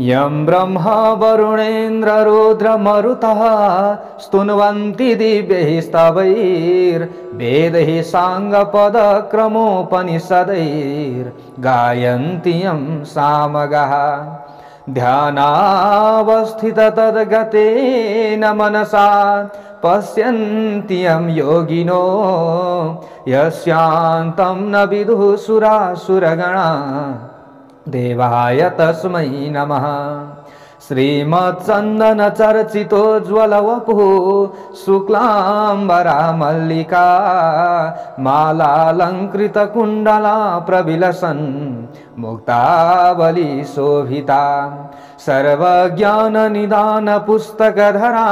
यं ब्रह्मा वरुणेन्द्र रुद्रमरुतः स्तुन्वन्ति दिव्यैः स्तवैर्वेदैः साङ्गपदक्रमोपनिषदैर्गायन्ति यं सामगाः ध्यानावस्थित तद्गतेन मनसा पश्यन्ति यं योगिनो यस्यान्तं न विदुः सुरासुरगणा देवाय तस्मै नमः। श्रीमत्चन्दन चर्चितोज्ज्वलवपुः शुक्लाम्बरा मल्लिका मालालङ्कृतकुण्डला प्रविलसन् मुक्तावली शोभिता सर्वज्ञाननिदानपुस्तकधरा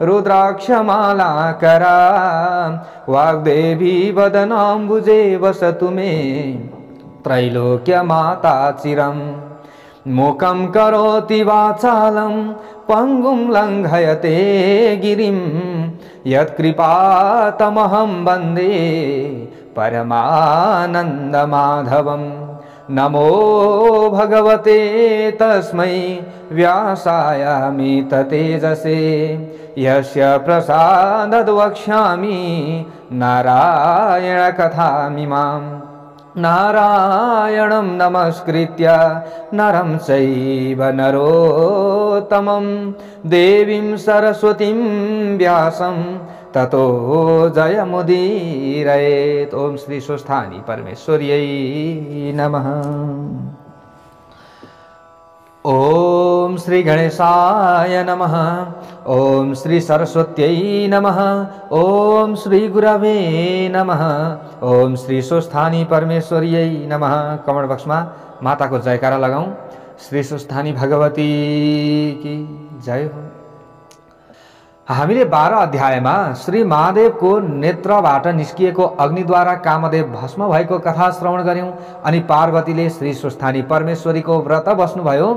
रुद्राक्षमालाकरा वाग्देवी वदनाम्बुजे वसतु मे त्रैलोक्यमाता चिरम्। मूकं करोति वाचालं पङ्गुं लङ्घयते गिरिं यत्कृपातमहं वन्दे परमानन्दमाधवं। नमो भगवते तस्मै व्यासायामिततेजसे यस्य प्रसादाद् वक्ष्यामि नारायणकथामिमाम्। नारायणं नमस्कृत्य नरं चैव नरोत्तमं देवीं सरस्वतीं व्यासं ततो जयमुदीरयेत्। ओम श्री स्वस्थानी परमेश्वर्यै नमः। ओम श्री गणेशाय नमः। ओम श्री सरस्वत्यै नमः। ओम श्री गुरवे नमः। ओम श्री स्वस्थानी परमेश्वर्यै नमः। कमल बक्समा माताको जयकारा लगाऊं। श्री स्वस्थानी भगवती की जय हो। हामीले 12 अध्यायमा श्री महादेवको नेत्रबाट निस्किएको अग्निद्वारा कामदेव भस्म भएको कथा श्रवण गर्यौं। अनि पार्वतीले श्री स्वस्थानी परमेश्वरीको व्रत बस्नुभयो।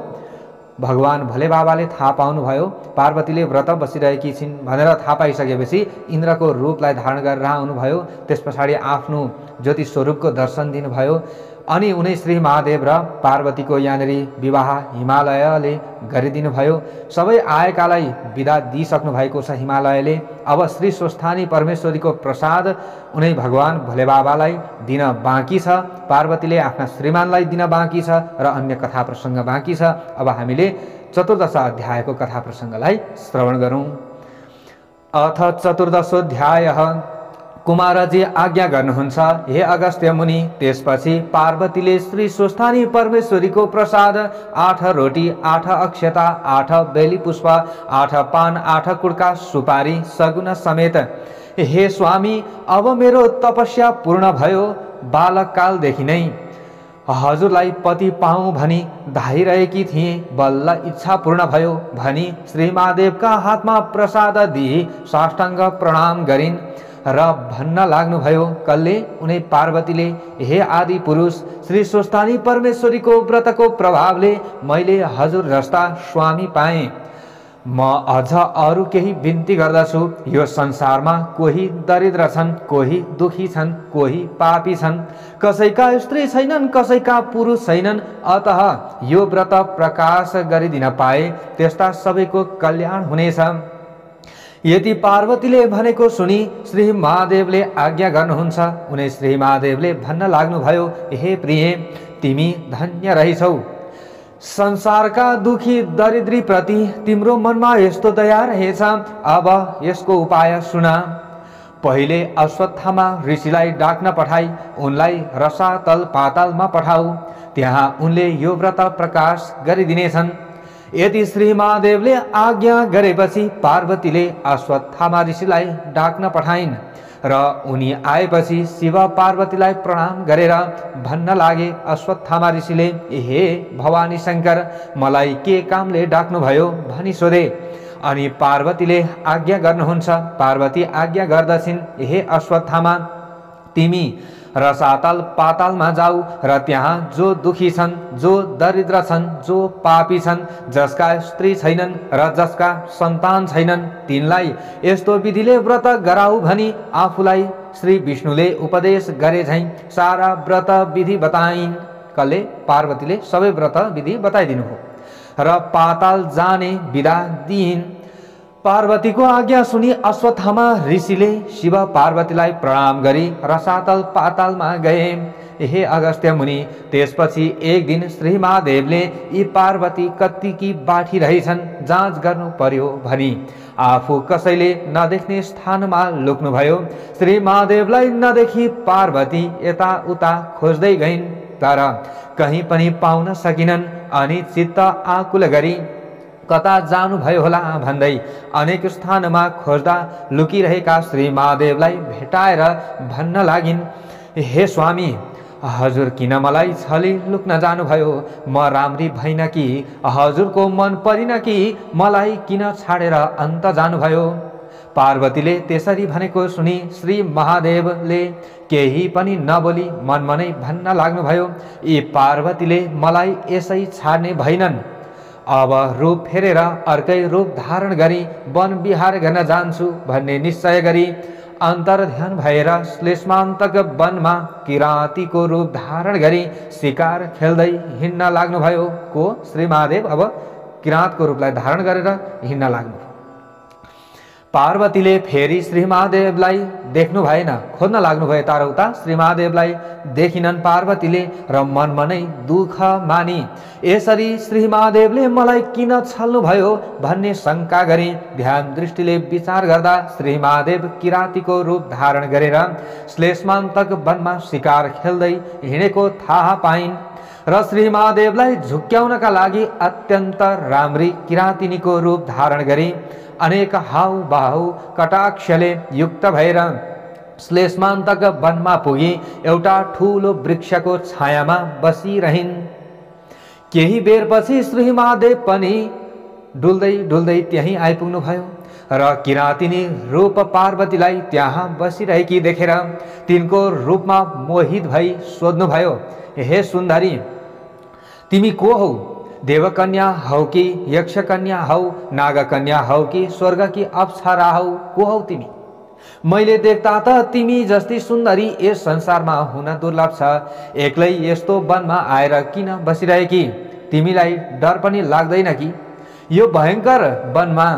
भगवान भोले बाबाले थाहा पाउनुभयो पार्वतीले व्रत बसिरहेकी छिन् भनेर थाहा पाइसकेपछि इन्द्रको रूपलाई धारण गरेर आउनुभयो। त्यसपछाडि आफ्नो ज्योति स्वरूपको दर्शन दिनुभयो। अनि उनी श्री महादेव र पार्वतीको यहाँनेरि विवाह हिमालयले गरिदिनु भयो। सबै आएकालाई बिदा दिइसक्नु भएको छ हिमालयले। अब श्री स्वस्थानी परमेश्वरीको प्रसाद उनी भगवान भोले बाबालाई दिन बाँकी छ। पार्वतीले आफ्ना श्रीमानलाई दिन बाँकी छ र अन्य कथा प्रसङ्ग बाँकी छ। अब हामीले 14 अध्यायको कथा प्रसङ्गलाई श्रवण गरौँ। अथ 14 कुमारजी आज्ञा गर्नुहुन्छ हे अगस्त्य मुनि। त्यसपछि पार्वतीले श्री स्वस्थानी परमेश्वरीको प्रसाद 8 रोटी 8 अक्षता 8 बेली पुष्प 8 पान 8 कुड्का सुपारी सगुन समेत हे स्वामी अब मेरो तपस्या पूर्ण भयो। बालककालदेखि नै हजुरलाई पति पाऊँ भनी धाइरहेकी थिएँ। बल्ल इच्छा पूर्ण भयो भनी श्री महादेवका हातमा प्रसाद दिई साष्टाङ्ग प्रणाम गरिन् र भन्न लाग्नुभयो। कल्ले उनी पार्वतीले हे आदि पुरुष श्री स्वस्थानी परमेश्वरीको व्रतको प्रभावले मैले हजुर जस्ता स्वामी पाएँ। म अझ अरू केही बिन्ती गर्दछु। यो संसारमा कोही दरिद्र छन्, कोही दुखी छन्, कोही पापी छन्, कसैका स्त्री छैनन्, कसैका पुरुष छैनन्। अतः यो व्रत प्रकाश गरिदिन पाए त्यस्ता सबैको कल्याण हुनेछ। यदि पार्वतीले भनेको सुनि श्री महादेवले आज्ञा गर्नुहुन्छ। उनी श्री महादेवले भन्न लाग्नुभयो हे प्रिय तिमी धन्य रहेछौ। संसारका दुखी दरिद्री प्रति तिम्रो मनमा यस्तो दया रहेछ। अब यसको उपाय सुन। पहिले अश्वत्थामा ऋषिलाई डाक्न पठाई उनलाई रसातल पातालमा पठाऊ। त्यहाँ उनले यो व्रत प्रकाश गरिदिनेछन्। यदि श्री महादेवले आज्ञा गरेपछि पार्वतीले अश्वत्थामा ऋषिलाई डाक्न पठाइन् र उनी आएपछि शिव पार्वतीलाई प्रणाम गरेर भन्न लागे अश्वत्थामा ऋषिले हे भवानी शंकर मलाई के कामले डाक्नुभयो भनी सोधे। अनि पार्वतीले आज्ञा गर्नुहुन्छ। पार्वती आज्ञा गर्दछिन् हे अश्वत्थामा तिमी रसातल पातालमा जाऊ र त्यहाँ जो दुखी छन्, जो दरिद्र छन्, जो पापी छन्, जसका स्त्री छैनन् र जसका सन्तान छैनन् तिनलाई यस्तो विधिले व्रत गराऊ भनी आफूलाई श्री विष्णुले उपदेश गरे झैं सारा व्रत विधि बताइन्। कले पार्वतीले सबै व्रत विधि बताइदिनु हो। र पाताल जाने बिदा दिइन्। पार्वतीको आज्ञा सुनि अश्वत्थामा ऋषिले शिव पार्वतीलाई प्रणाम गरी रसातल पातालमा गए। हे अगस्त्य मुनि, त्यसपछि एक दिन श्री महादेवले यी पार्वती कत्तिकी बाठी रहेछन् जाँच गर्नु पर्यो भनी आफू कसैले नदेख्ने स्थानमा लुक्नुभयो। श्री महादेवलाई नदेखि पार्वती यताउता खोज्दै गइन्, तर कहीँ पनि पाउन सकिनन्। अनि चित्त आकुल गरी कता जानुभयो होला भन्दै अनेक स्थानमा खोज्दा लुकिरहेका श्री महादेवलाई भेटाएर भन्न लागिन्, हे स्वामी, हजुर किन मलाई छली लुक्न जानुभयो? म राम्री भइन कि हजुरको मन परिन कि मलाई किन छाडेर अन्त जानुभयो? पार्वतीले त्यसरी भनेको सुनि श्री महादेवले केही पनि नबोली मनमनै भन्न लाग्नुभयो, यी पार्वतीले मलाई यसै छाड्ने भइनन्। अब रूप फेरेर अर्कै रूप धारण गरी वन विहार गर्न जान्छु भन्ने निश्चय गरी अन्तर्ध्यान भएर श्लेष्मान्तक वनमा किराँतीको रूप धारण गरी शिकार खेल्दै हिँड्न लाग्नुभयो। को? श्री महादेव अब किराँतको रूपलाई धारण गरेर हिँड्न लाग्नु। पार्वतीले फेरि श्री महादेवलाई देख्नु भएन, खोज्न लाग्नुभयो तारौता। श्री महादेवलाई देखिनन् पार्वतीले र मनमनै दुःख मानी यसरी श्री महादेवले मलाई किन छल्नु भयो भन्ने शङ्का गरी ध्यान दृष्टिले विचार गर्दा श्री महादेव किराँतीको रूप धारण गरेर श्लेष्मान्तक वनमा शिकार खेल्दै हिँडेको थाहा पाइन् र श्री महादेवलाई झुक्क्याउनका लागि अत्यन्त राम्री किराँतिनीको रूप धारण गरी अनेक हाउबाहु कटाक्षले युक्त भएर श्लेष्मान्तक वनमा पुगी एउटा ठूलो वृक्षको छायामा बसिरहिन्। केही बेरपछि श्री महादेव पनि डुल्दै डुल्दै त्यहीँ आइपुग्नु भयो र किराँतिनी रूप पार्वतीलाई त्यहाँ बसिरहेकी देखेर तिनको रूपमा मोहित भई सोध्नुभयो, हे सुन्दरी, तिमी को हौ? देवकन्या हौ कि यक्षकन्या हौ, नागकन्या हौ कि स्वर्ग कि अप्सरा हौ? को हौ तिमी? मैले देख्दा त तिमी जस्ती सुन्दरी यस संसारमा हुन दुर्लभ छ। एक्लै यस्तो वनमा आएर किन बसिरहेकी? तिमीलाई डर पनि लाग्दैन कि? यो भयङ्कर वनमा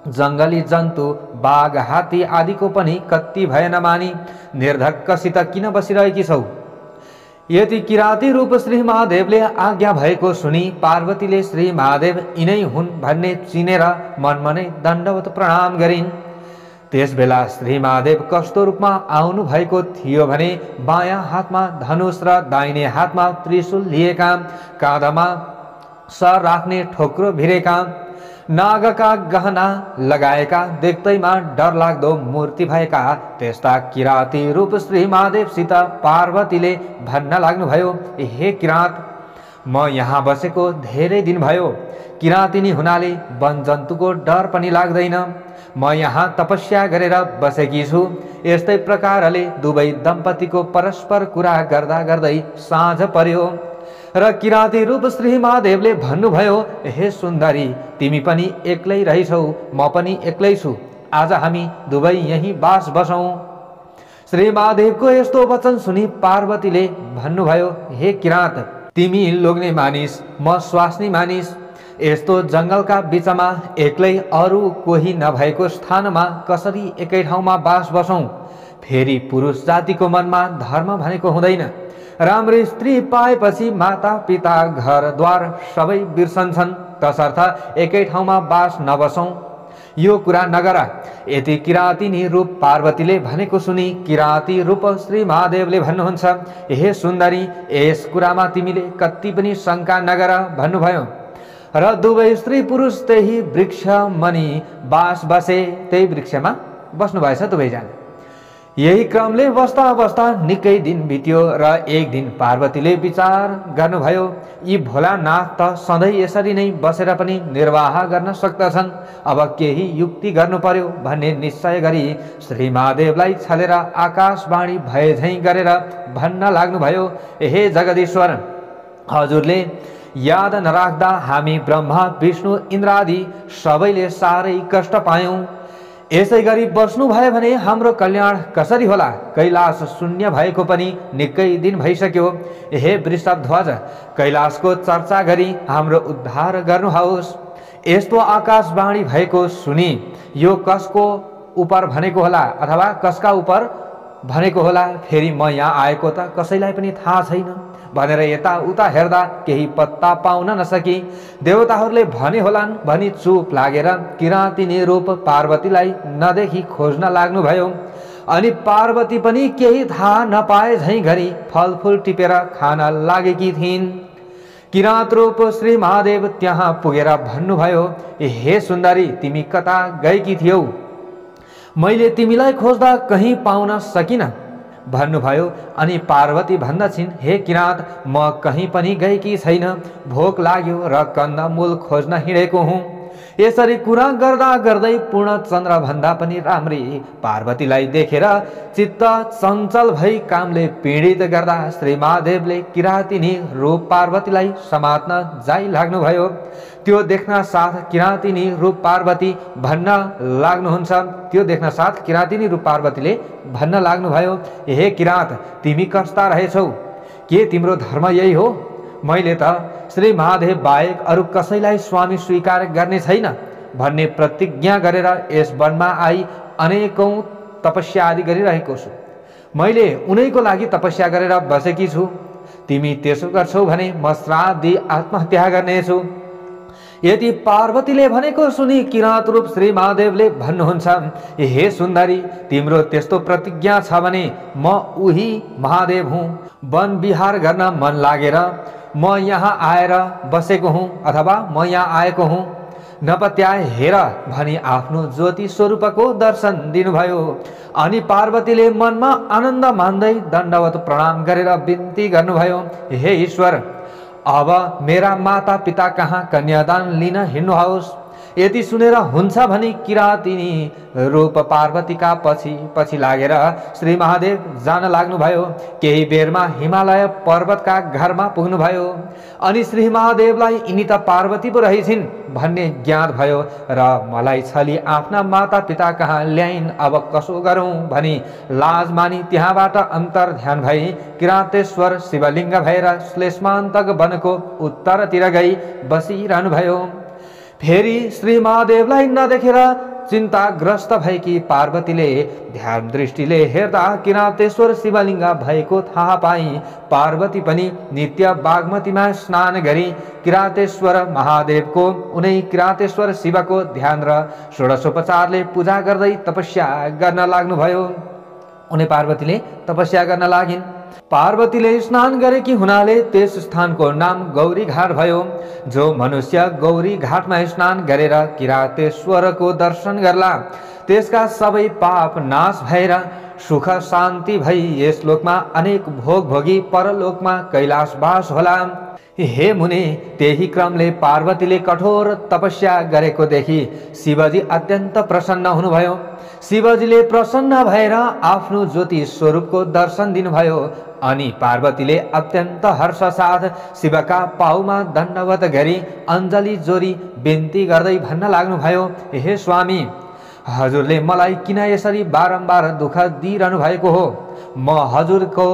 जङ्गली जन्तु बाघ हात्ती आदिको पनि कत्ति भय नमानी निर्धक्कसित किन बसिरहेकी छौ? यति किराँती रूप श्री महादेवले आज्ञा भएको सुनि पार्वतीले श्री महादेव यिनै हुन् भन्ने चिनेर मनमनै दण्डवत प्रणाम गरिन्। त्यसबेला श्री महादेव कस्तो रूपमा आउनु भएको थियो भने बायाँ हातमा धनुष र दाहिने हातमा त्रिशूल लिएका, काँधमा सर राख्ने ठोक्रो भिरेका, नागका गहना लगाएका, देख्दैमा डरलाग्दो मूर्ति भएका त्यस्ता किराँती रूप श्री महादेवसित पार्वतीले भन्न लाग्नुभयो, हे किराँत, म यहाँ बसेको धेरै दिन भयो। किराँतिनी हुनाले वन जन्तुको डर पनि लाग्दैन। म यहाँ तपस्या गरेर बसेकी छु। यस्तै प्रकारले दुवै दम्पतिको परस्पर कुरा गर्दा गर्दै साँझ पर्यो र किराँती रूप श्री महादेवले भन्नुभयो, हे सुन्दरी, तिमी पनि एक्लै रहिछौ, म पनि एक्लै छु। आज हामी दुवै यही बास बसौँ। श्री महादेवको यस्तो वचन सुनि पार्वतीले भन्नुभयो, हे किराँत, तिमी लोग्ने मानिस, म स्वास्नी मानिस। यस्तो जङ्गलका बिचमा एक्लै अरू कोही नभएको स्थानमा कसरी एकै ठाउँमा बास बसौँ? फेरि पुरुष जातिको मनमा धर्म भनेको हुँदैन। राम्री स्त्री पाएपछि माता पिता घरद्वार सबै बिर्सन्छन्, तसर्थ एकै ठाउँमा बास नबसौँ। यो कुरा नगर। यति किराँतिनी रूप पार्वतीले भनेको सुनि किराँती रूप श्री महादेवले भन्नुहुन्छ, हे सुन्दरी, यस कुरामा तिमीले कति पनि शङ्का नगर भन्नुभयो र दुवै स्त्री पुरुष त्यही वृक्ष मनि बास बसे। त्यही वृक्षमा बस्नुभएछ दुवैजना। यही क्रमले बस्दा बस्दा निकै दिन बित्यो र एक दिन पार्वतीले विचार गर्नुभयो, यी भोलानाथ त सधैँ यसरी नै बसेर पनि निर्वाह गर्न सक्दछन्, अब केही युक्ति गर्नु पर्यो भन्ने निश्चय गरी श्री महादेवलाई छलेर आकाशवाणी भए झैँ गरेर भन्न लाग्नुभयो, हे जगदीश्वर, हजुरले याद नराख्दा हामी ब्रह्मा विष्णु इन्द्रादि सबैले साह्रै कष्ट पायौँ। यसै गरी बस्नुभयो भने हाम्रो कल्याण कसरी होला? कैलाश शून्य भएको पनि निकै दिन भइसक्यो। हे वृषभध्वज, कैलाशको चर्चा गरी हाम्रो उद्धार गर्नुहोस्। यस्तो आकाशवाणी भएको सुनि यो कसको उपर भनेको होला अथवा कसका उपर भनेको होला? फेरि म यहाँ आएको त कसैलाई पनि थाहा छैन भनेर यताउता हेर्दा केही पत्ता पाउन नसकी देवताहरूले भने होलान् भनी चुप लागेर किराँतिनी रूप पार्वतीलाई नदेखि खोज्न लाग्नुभयो। अनि पार्वती पनि केही थाहा नपाए झैँ गरी फलफुल टिपेर खान लागेकी थिइन्। किराँत रूप श्री महादेव त्यहाँ पुगेर भन्नुभयो, हे सुन्दरी, तिमी कता गएकी थियौ? मैले तिमीलाई खोज्दा कहीँ पाउन सकिन भन्नुभयो। अनि पार्वती भन्दछिन्, हे किराँत, म कहीँ पनि गएकी छैन, भोक लाग्यो र कन्दमूल खोज्न हिँडेको हुँ। यसरी कुरा गर्दा गर्दै पूर्णचन्द्र भन्दा पनि राम्री पार्वतीलाई देखेर चित्त चञ्चल भई कामले पीडित गर्दा श्री महादेवले किराँतिनी रूप पार्वतीलाई समात्न जाइ लाग्नुभयो। त्यो देख्न साथ किराँतिनी रूप पार्वती भन्न पार्वतीले भन्न लाग्नुभयो, हे किराँत, तिमी कस्ता रहेछौ? के तिम्रो धर्म यही हो? मैले त श्री महादेव बाहेक अरू कसैलाई स्वामी स्वीकार गर्ने छैन भन्ने प्रतिज्ञा गरेर यस वनमा आई अनेकौं तपस्या आदि गरिरहेको छु। मैले उनैको लागि तपस्या गरेर बसेकी छु। तिमी त्यसो गर्छौ भने म श्राप दिई आत्महत्या गर्नेछु। यदि पार्वतीले भनेको सुनि किराँत रूप श्री महादेवले भन्नुहुन्छ, हे सुन्दरी, तिम्रो त्यस्तो प्रतिज्ञा छ भने म उही महादेव हुँ। वन विहार गर्न मन लागेर म यहाँ आएर बसेको हुँ अथवा म यहाँ आएको हुँ। नपत्याए हेर भनी आफ्नो ज्योति स्वरूपको दर्शन दिनुभयो। अनि पार्वतीले मनमा आनन्द मान्दै दण्डवत प्रणाम गरेर बिन्ती गर्नुभयो, हे ईश्वर, अब मेरा माता पिता कहाँ कन्यादान लिन हिँड्नुहोस्। यदि सुनेर हुन्छ भने किराँतिनी रूप पार्वतीका पछि पछि लागेर श्री महादेव जान लाग्नुभयो। केही बेरमा हिमालय पर्वतका घरमा पुग्नुभयो। अनि श्री महादेवलाई यिनी त पार्वती पो रहेछिन् भन्ने ज्ञात भयो र मलाई छली आफ्ना माता पिता कहाँ ल्याइन्, अब कसो गरौँ भनी लाज मानी त्यहाँबाट अन्तर ध्यान भई किराँतेश्वर शिवलिङ्ग भएर श्लेष्मान्तक वनको उत्तरतिर गई बसिरहनुभयो। फेरि श्री महादेवलाई नदेखेर चिन्ताग्रस्त भएकी पार्वतीले ध्यान दृष्टिले हेर्दा किराँतेश्वर शिवलिङ्ग भएको थाहा पाई पार्वती पनि नित्य बागमतीमा स्नान गरी किराँतेश्वर महादेवको उनै किराँतेश्वर शिवको ध्यान र षोडशोपचारले पूजा गर्दै तपस्या गर्न लाग्नुभयो। उनै पार्वतीले तपस्या गर्न लागिन्। पार्वतीले स्नान गरेकी हुनाले त्यस स्थानको नाम गौरी घाट भयो। जो मनुष्य गौरी घाटमा स्नान गरेर किराँतेश्वरको दर्शन गर्ला त्यसका सबै पाप नाश भएर सुख शान्ति भई यस लोकमा अनेक भोग भोगी परलोकमा कैलाशवास होला। हे मुने, त्यही क्रमले पार्वतीले कठोर तपस्या गरेको देखि शिवजी अत्यन्त प्रसन्न हुनुभयो। शिवजीले प्रसन्न भएर आफ्नो ज्योति स्वरूपको दर्शन दिनुभयो। अनि पार्वतीले अत्यन्त हर्ष साथ शिवका पाउमा दण्डवत गरी अञ्जली जोरी बिन्ती गर्दै भन्न लाग्नुभयो, हे स्वामी, हजुरले मलाई किन यसरी बारम्बार दुःख दिइरहनु भएको हो? म हजुरको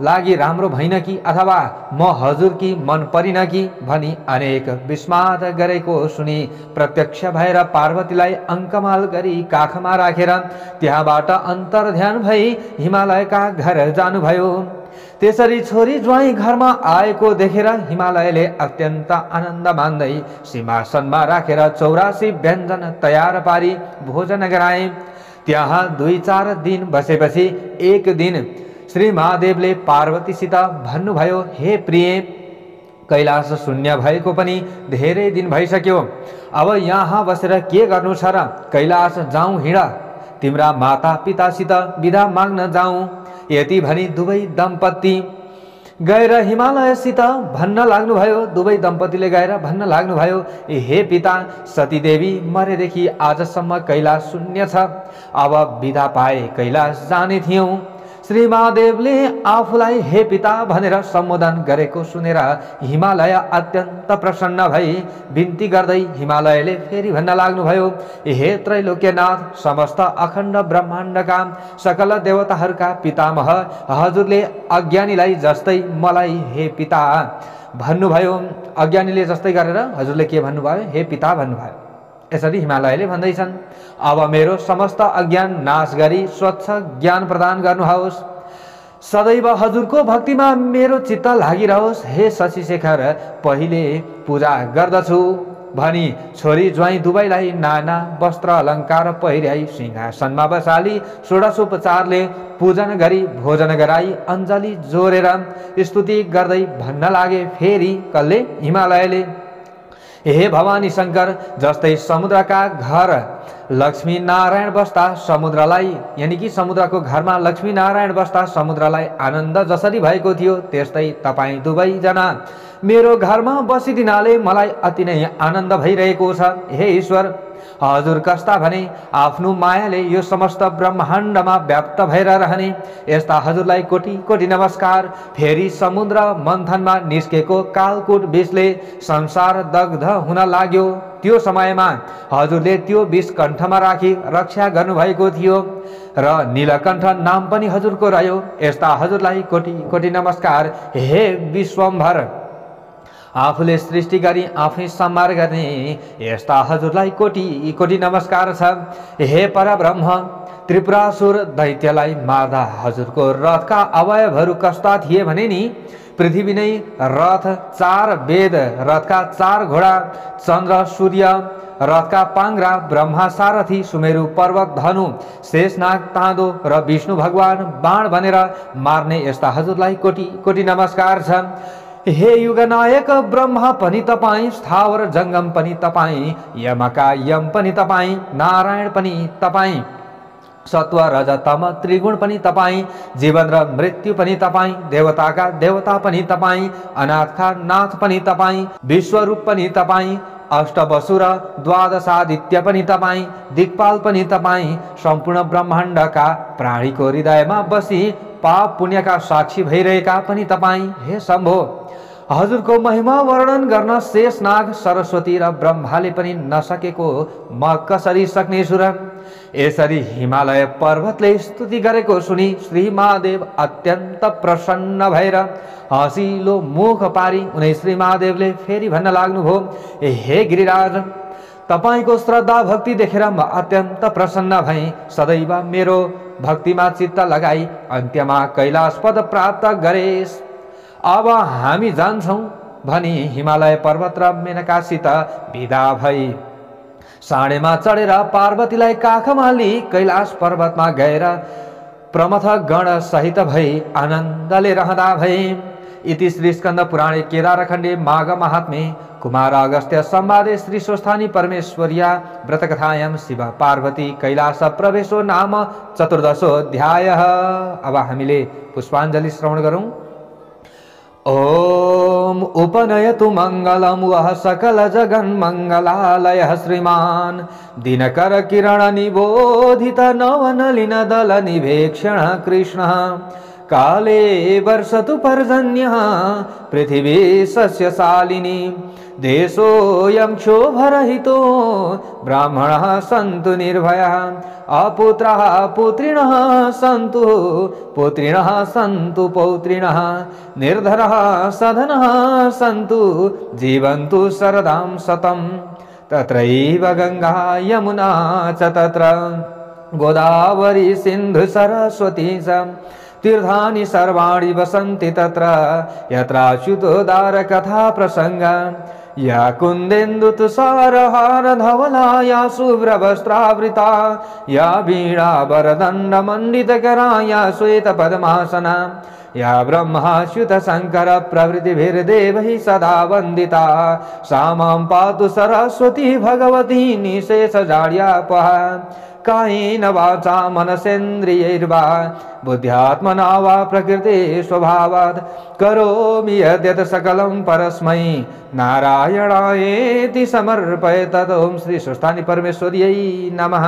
लागि राम्रो भइन कि अथवा म हजुरकी मन परिन कि भनी अनेक विस्मात गरेको सुनि प्रत्यक्ष भएर पार्वतीलाई अङ्कमाल गरी काखमा राखेर त्यहाँबाट अन्तर्ध्यान भई हिमालयका घर जानुभयो। त्यसरी छोरी ज्वाइँ घरमा आएको देखेर हिमालयले अत्यन्त आनन्द मान्दै सिंहासनमा राखेर 84 व्यञ्जन तयार पारी भोजन गराए। त्यहाँ 2-4 दिन बसेपछि एक दिन श्री महादेवले पार्वतीसित भन्नुभयो, हे प्रिय, कैलाश शून्य भएको पनि धेरै दिन भइसक्यो। अब यहाँ बसेर के गर्नु छ र? कैलाश जाउँ, हिँड, तिम्रा माता पितासित बिदा माग्न जाउँ। यति भनी दुवै दम्पति गएर हिमालयसित भन्न लाग्नुभयो। दुवै दम्पतिले गएर भन्न लाग्नुभयो, हे पिता, सतीदेवी मरेदेखि आजसम्म कैलाश शून्य छ। अब बिदा पाए कैलाश जाने थियौँ। श्री महादेवले आफूलाई हे पिता भनेर सम्बोधन गरेको सुनेर हिमालय अत्यन्त प्रसन्न भई बिन्ती गर्दै हिमालयले फेरि भन्न लाग्नुभयो, हे त्रैलोक्यनाथ, समस्त अखण्ड ब्रह्माण्डका सकल देवताहरूका पितामह, हजुरले अज्ञानीलाई जस्तै मलाई हे पिता भन्नुभयो। अज्ञानीले जस्तै गरेर हजुरले के भन्नुभयो? हे पिता भन्नुभयो। यसरी हिमालयले भन्दैछन्, अब मेरो समस्त अज्ञान नाश गरी स्वच्छ ज्ञान प्रदान गर्नुहोस्। सदैव हजुरको भक्तिमा मेरो चित्त लागिरहोस्। हे शशिशेखर, पहिले पूजा गर्दछु भनी छोरी ज्वाइँ दुवैलाई नाना वस्त्र अलङ्कार पहिर्याई सिंहासनमा बसाली षोडशोपचारले पूजन गरी भोजन गराई अञ्जली जोरेर स्तुति गर्दै भन्न लागे फेरि कल्ले हिमालयले, हे भवानी शङ्कर, जस्तै समुद्रका घर लक्ष्मी नारायण बस्दा समुद्रलाई, यानि कि समुद्रको घरमा लक्ष्मी नारायण बस्दा समुद्रलाई आनन्द जसरी भएको थियो, त्यस्तै तपाईँ दुवैजना मेरो घरमा बसिदिनाले मलाई अति नै आनन्द भइरहेको छ। हे ईश्वर, हजुर कस्ता भने आफ्नो मायाले यो समस्त ब्रह्माण्डमा व्याप्त भएर रहने, यस्ता हजुरलाई कोटि कोटि नमस्कार। फेरि समुद्र मन्थनमा निस्केको कालकूट विषले संसार दग्ध हुन लाग्यो, त्यो समयमा हजुरले त्यो विष कण्ठमा राखी रक्षा गर्नुभएको थियो र नीलकण्ठ नाम पनि हजुरको रह्यो। यस्ता हजुरलाई कोटि कोटि नमस्कार। हे विश्वम्भर, आफूले सृष्टि गरी आफै संहार गर्ने, यस्ता हजुरलाई कोटि कोटि नमस्कार छ। हे परब्रह्म, त्रिपुरासुर दैत्यलाई मार्दा हजुरको रथका अवयवहरू कस्ता थिए भने नि, पृथ्वी नै रथ, 4 वेद, रथका 4 घोडा, चन्द्र सूर्य रथका पाङ्ग्रा, ब्रह्मा सारथी, सुमेरु पर्वत धनु, शेषनाग ताँदो र विष्णु भगवान बाण भनेर मार्ने, यस्ता हजुरलाई कोटि कोटि नमस्कार छ। हे युगनायक ब्रह्मा पनि तपाईँ, स्थावर जङ्गम पनि तपाईँ, यमका यम पनि तपाईँ, नारायण पनि तपाईँ, सत्व रज तम त्रिगुण पनि तपाईँ, जीवन र मृत्यु पनि तपाईँ, देवताका देवता पनि तपाईँ, अनाथका नाथ पनि तपाईँ, विश्वरूप पनि तपाईँ, अष्टवसु र द्वादशादित्य पनि तपाईँ, दिक्पाल पनि तपाईँ, सम्पूर्ण ब्रह्माण्डका प्राणीको हृदयमा बसी पाप पुण्यका साक्षी भइरहेका पनि तपाईँ। हे शम्भो, हजुरको महिमा वर्णन गर्न शेषनाग, सरस्वती र ब्रह्माले पनि नसकेको म कसरी सक्नेछु र? यसरी हिमालय पर्वतले स्तुति गरेको सुनि श्री महादेव अत्यन्त प्रसन्न भएर हँसिलो मुख पारी उनी श्री महादेवले फेरि भन्न लाग्नुभयो, हे गिरिराज, तपाईको श्रद्धा भक्ति देखेर म अत्यन्त प्रसन्न भएँ। सदैव मेरो भक्तिमा चित्त लगाई अन्त्यमा कैलाश पद प्राप्त गरेस्। अब हामी जान्छौँ भनी हिमालय पर्वत र मेनकासित विदा भई साँडेमा चढेर पार्वतीलाई काखमा लिई कैलाश पर्वतमा गएर प्रमथ गण सहित भई आनन्दले रहँदा भए। इति श्री स्कंद पुराणे केदारखण्डे माघ महात्म्ये कुमार अगस्त्य संवादे श्री स्वस्थानी परमेश्वर्या व्रतकथायां शिव पार्वती कैलाश प्रवेशो नाम चतुर्दशोऽध्यायः। अब हामीले पुष्पाञ्जलि श्रवण गरौँ। ओम उपनयतु मंगलम वह सकल जगन मंगलालय श्रीमान दिनकर किरण निबोधित नवनलिन दल निभेक्षण कृष्ण काले वर्षतु पर्जन्यः पृथिवी सस्यशालिनी देशोऽयं क्षोभरहितो ब्राह्मणः सन्तु निर्भयः अपुत्रः पुत्रिणः सन्तु पुत्रिणः सन्तु पौत्रिणः निर्धरः सधनः सन्तु जीवन्तु शरदां शतं तत्रैव गंगा यमुना च तत्र गोदावरी सिन्धु सरस्वती च तीर्थानि सर्वाणि वसन्ति तत्र यत्राच्युतोदार कथा प्रसंग या कुन्देन्दु तुषारहार धवला या शुभ्रवस्त्रावृता या वीणा वरदण्ड मंडितकरा या श्वेत पद्मासना या ब्रह्माच्युत शंकर प्रभृतिभिर्देवैः सदा वन्दिता सा मां पातु सरस्वती भगवती निशेषजाड्यापहा कायेन वाचा मनसेन्द्रियैर्वा बुद्ध्यात्मना वा प्रकृते स्वभावात् करोमि यद्यत् सकलं परस्मै नारायणायेति समर्पयेत्। ओम श्री स्वस्थानी परमेश्वर्यै नमः।